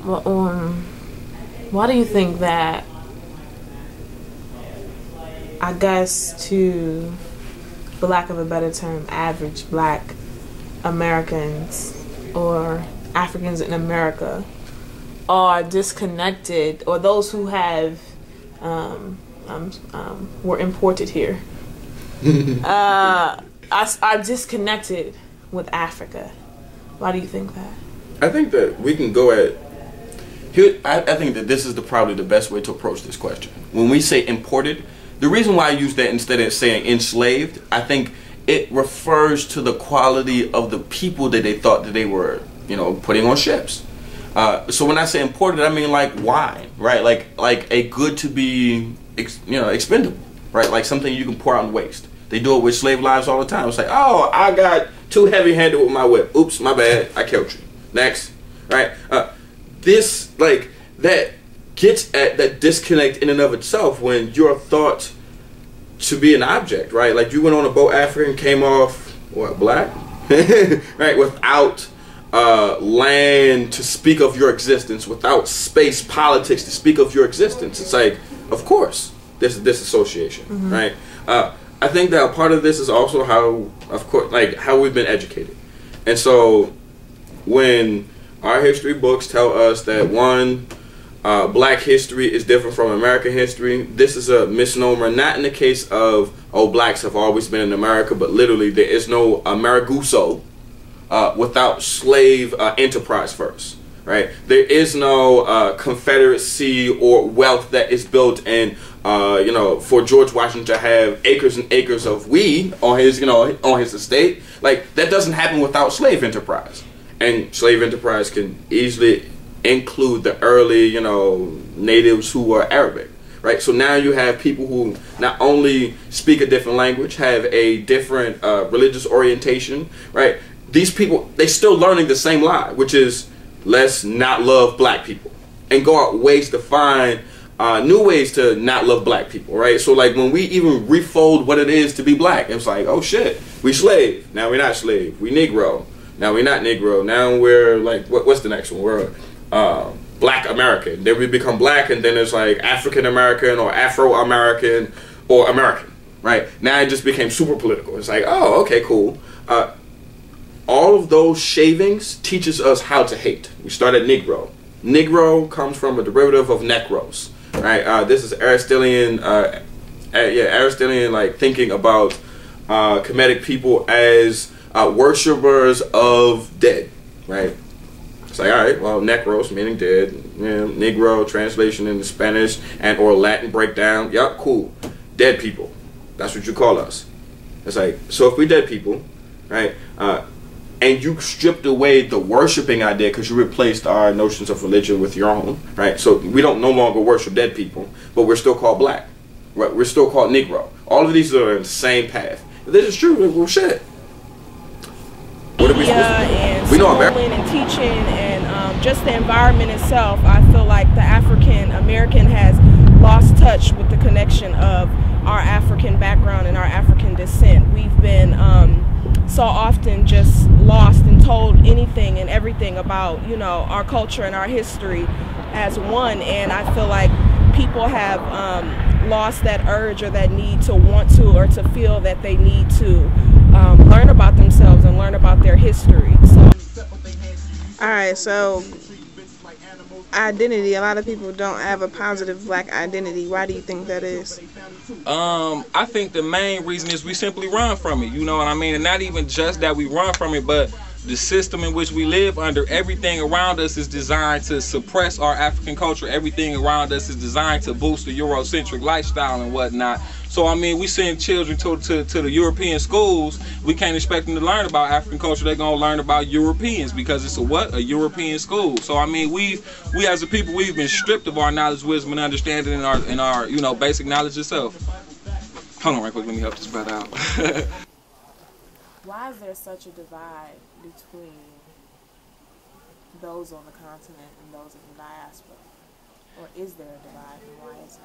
Well, why do you think that, I guess, for lack of a better term, average black Americans or Africans in America are disconnected, or those who have were imported here are disconnected with Africa? Why do you think that? I think that we can go at here. I think that this is probably the best way to approach this question. When we say imported, the reason why I use that instead of saying enslaved, I think it refers to the quality of the people that they thought that they were, putting on ships. So when I say imported, I mean like wine, right? Like a good to be, expendable, right? Like something you can pour out and waste. They do it with slave lives all the time. It's like, oh, I got too heavy-handed with my whip. Oops, my bad. I killed you. Next, right? This, like, that gets at that disconnect in and of itself when you're thought to be an object, right? Like you went on a boat, African, came off, what, black? Right? Without land to speak of your existence, without space politics to speak of your existence. It's like, of course, there's a disassociation, right? I think that a part of this is also how we've been educated. And so when our history books tell us that black history is different from American history, this is a misnomer, not in the case of, oh, blacks have always been in America, but literally there is no Ameriguso without slave enterprise first, right? There is no Confederacy or wealth that is built in, for George Washington to have acres and acres of weed on his estate. Like, that doesn't happen without slave enterprise. And slave enterprise can easily include the early, natives who were Arabic, right? So now you have people who not only speak a different language, have a different religious orientation, right? These people, they still learning the same lie, which is let's not love black people, and go out ways to find new ways to not love black people, right? So like when we even refold what it is to be black, it's like, oh shit, we slave, now we're not slave. We Negro, now we're not Negro. Now we're like, what's the next one? We're Black American. Then we become black, and then it's like African American or Afro American or American, right? Now it just became super political. It's like, oh, okay, cool. All of those shavings teaches us how to hate. We start at Negro. Negro comes from a derivative of necros, right? This is Aristotelian, Aristotelian, like thinking about Kemetic people as worshippers of dead, right? It's like, all right, well, necros meaning dead, Negro translation into Spanish and or Latin breakdown. Yup, cool. Dead people. That's what you call us. It's like, so if we dead people, right? And you stripped away the worshiping idea because you replaced our notions of religion with your own, right? So we don't no longer worship dead people, but we're still called black, right? We're still called Negro. All of these are in the same path. If this is true, well, shit. What are we supposed to do? And we know schooling and teaching and just the environment itself, I feel like the African American has lost touch with the connection of our African background and our African descent. We've been so often just lost and told anything and everything about, our culture and our history as one, and I feel like people have lost that urge or that need to want to or to feel that they need to learn about themselves and learn about their history. Alright, so identity. A lot of people don't have a positive black identity. Why do you think that is? I think the main reason is we simply run from it, you know what I mean? And not even just that we run from it, but the system in which we live under, everything around us is designed to suppress our African culture. Everything around us is designed to boost the Eurocentric lifestyle and whatnot. So, I mean, we send children to the European schools. We can't expect them to learn about African culture. They're going to learn about Europeans because it's a European school. So, I mean, we as a people, we've been stripped of our knowledge, wisdom, and understanding in our basic knowledge itself. Hold on right quick. Let me help this brother out. Why is there such a divide between those on the continent and those in the diaspora? Or is there a divide, and why is it?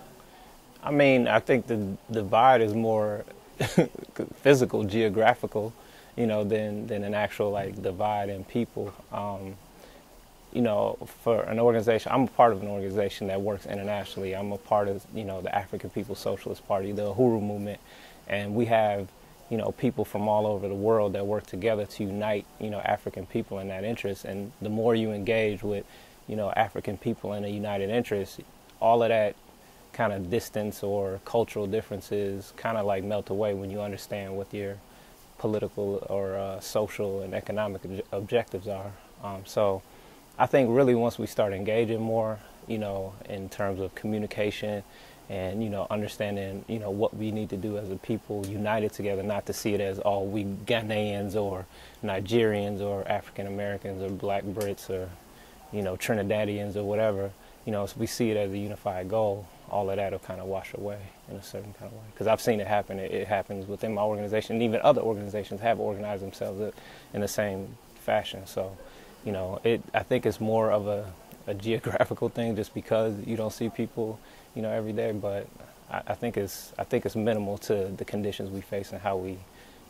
I mean, I think the divide is more physical, geographical, than an actual like divide in people. you know, for an organization, I'm a part of an organization that works internationally. I'm a part of, you know, the African People's Socialist Party, the Uhuru movement, and we have, you know, people from all over the world that work together to unite, you know, African people in that interest. And the more you engage with, you know, African people in a united interest, all of that kind of distance or cultural differences kind of like melt away when you understand what your political or social and economic objectives are. So I think really once we start engaging more, you know, in terms of communication and, you know, understanding, you know, what we need to do as a people united together, not to see it as, oh, we Ghanaians or Nigerians or African Americans or Black Brits or, you know, Trinidadians or whatever, you know, if we see it as a unified goal, all of that will kind of wash away in a certain kind of way. Because I've seen it happen. It happens within my organization, and even other organizations have organized themselves in the same fashion. So, you know, I think it's more of a geographical thing, just because you don't see people, you know, every day. But I think it's minimal to the conditions we face and how we,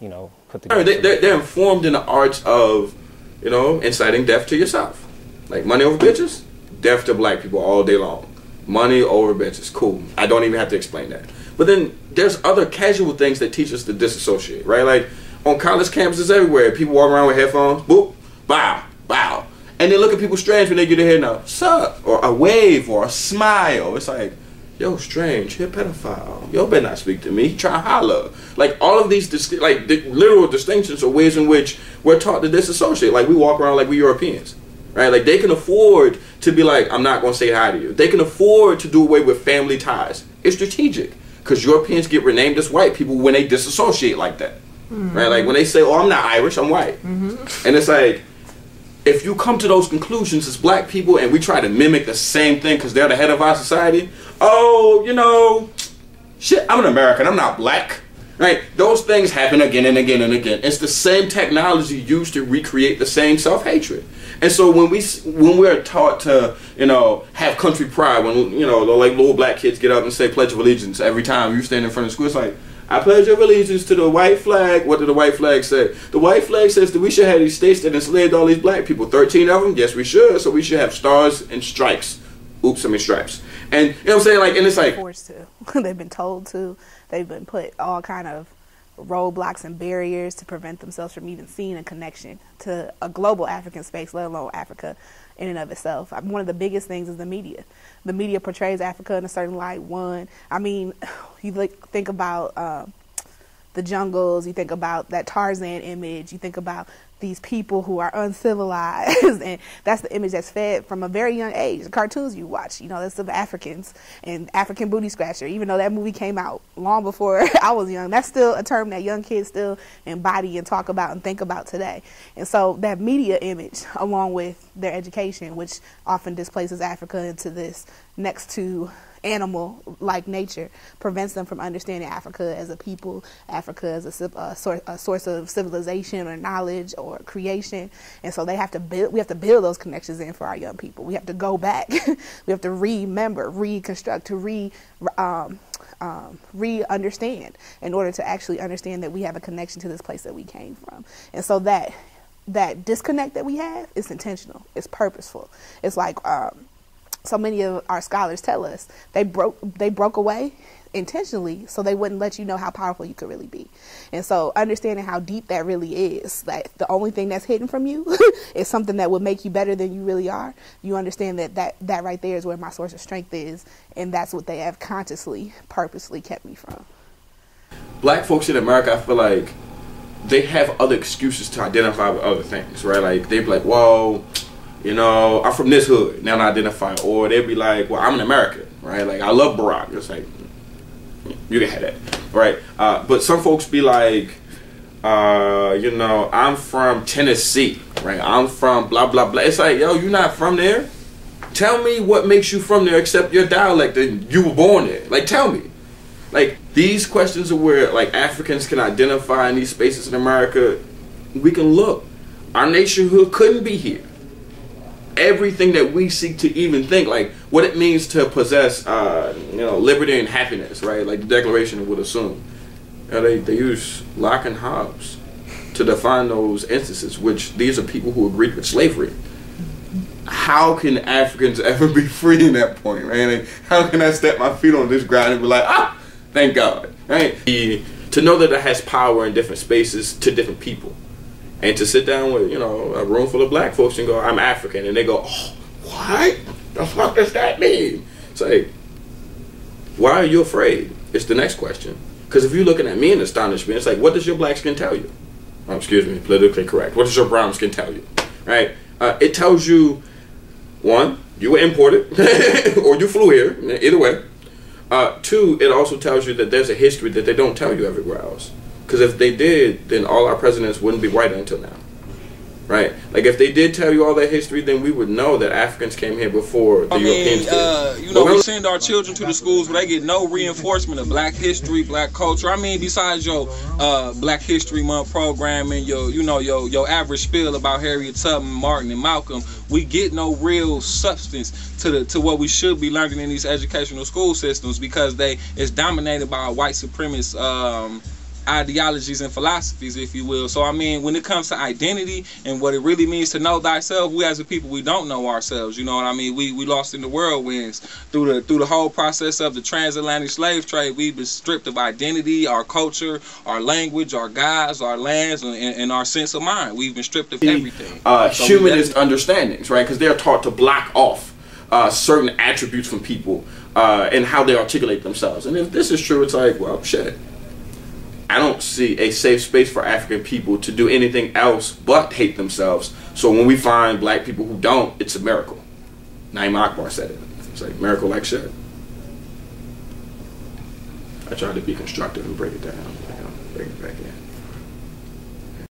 you know, put together. They're informed in the arts of, you know, inciting death to yourself, like money over bitches, death to black people all day long. Money over bitches, cool. I don't even have to explain that. But then there's other casual things that teach us to disassociate, right? Like on college campuses everywhere, people walk around with headphones, boop, bow, bow. And they look at people strange when they get their head now, sup, or a wave, or a smile. It's like, yo, strange, you're a pedophile. Yo, better not speak to me. Try to holler. Like all of these, like the literal distinctions are ways in which we're taught to disassociate. Like we walk around like we Europeans. Right? Like they can afford to be like, I'm not going to say hi to you. They can afford to do away with family ties. It's strategic because Europeans get renamed as white people when they disassociate like that. Right? Like when they say, oh, I'm not Irish, I'm white. And it's like, if you come to those conclusions as black people and we try to mimic the same thing because they're the head of our society, oh, you know, shit, I'm an American, I'm not black. Right? Those things happen again and again and again. It's the same technology used to recreate the same self-hatred. And so when we're taught to, you know, have country pride, when, you know, like little black kids get up and say Pledge of Allegiance every time you stand in front of school, it's like, I pledge of allegiance to the white flag. What did the white flag say? The white flag says that we should have these states that enslaved all these black people. 13 of them? Yes, we should. So we should have stars and stripes. Oops, I mean stripes. And, you know what I'm saying? Like, and it's like, forced to. They've been told to. They've been put all kind of roadblocks and barriers to prevent themselves from even seeing a connection to a global African space, let alone Africa in and of itself. One of the biggest things is the media. The media portrays Africa in a certain light. I mean, you think about the jungles, you think about that Tarzan image, you think about these people who are uncivilized, and that's the image that's fed from a very young age. The cartoons you watch, you know, that's of Africans and African booty scratcher. Even though that movie came out long before I was young, that's still a term that young kids still embody and talk about and think about today. And so that media image, along with their education, which often displaces Africa into this next to animal-like nature, prevents them from understanding Africa as a people, Africa as a source of civilization or knowledge or creation. And so we have to build those connections in for our young people. We have to go back. We have to remember, reconstruct, to re-understand in order to actually understand that we have a connection to this place that we came from. And so that disconnect that we have is intentional. It's purposeful. It's like so many of our scholars tell us they broke away intentionally so they wouldn't let you know how powerful you could really be. And so understanding how deep that really is, that the only thing that's hidden from you is something that would make you better than you really are, you understand that right there is where my source of strength is, and that's what they have consciously, purposely kept me from. Black folks in America, I feel like they have other excuses to identify with other things, right? Like they'd be like, well, you know, I'm from this hood, now I identify. Or they'd be like, well, I'm an American, right? Like, I love Barack. It's like, you can have that, right? But some folks be like, you know, I'm from Tennessee, right? I'm from blah, blah, blah. It's like, yo, you're not from there. Tell me what makes you from there except your dialect and you were born there. Like, tell me. Like, these questions are where, like, Africans can identify in these spaces in America. We can look. Our nationhood couldn't be here. Everything that we seek to even think, like what it means to possess, you know, liberty and happiness, right? Like the Declaration would assume. You know, they use Locke and Hobbes to define those instances, which these are people who agreed with slavery. how can Africans ever be free in that point, right? Like, how can I step my feet on this ground and be like, ah, thank God, right? To know that it has power in different spaces to different people. And to sit down with, you know, a room full of black folks and go, I'm African. And they go, oh, what? The fuck does that mean? It's like, why are you afraid? It's the next question. Because if you're looking at me in astonishment, it's like, what does your black skin tell you? Oh, excuse me, politically correct. What does your brown skin tell you? Right? It tells you, one, you were imported, or you flew here, either way. Two, it also tells you that there's a history that they don't tell you everywhere else. Because if they did, then all our presidents wouldn't be white until now. Right? Like, if they did tell you all that history, then we would know that Africans came here before the Europeans did. You know, we send our children to the schools where they get no reinforcement of black history, black culture. I mean, besides your Black History Month program and your average spiel about Harriet Tubman, Martin, and Malcolm, we get no real substance to what we should be learning in these educational school systems, because it's dominated by white supremacist ideologies and philosophies, if you will. So I mean, when it comes to identity and what it really means to know thyself, we as a people, we don't know ourselves. You know what I mean? We lost in the whirlwinds through the whole process of the transatlantic slave trade. We've been stripped of identity, our culture, our language, our gods, our lands, and our sense of mind. We've been stripped of everything. Humanist understandings, right? Because they're taught to block off certain attributes from people and how they articulate themselves. And if this is true, it's like, well, shit. I don't see a safe space for African people to do anything else but hate themselves. So when we find black people who don't, it's a miracle. Naim Akbar said it. It's like, miracle like shit. I tried to be constructive and break it down. Bring it back in.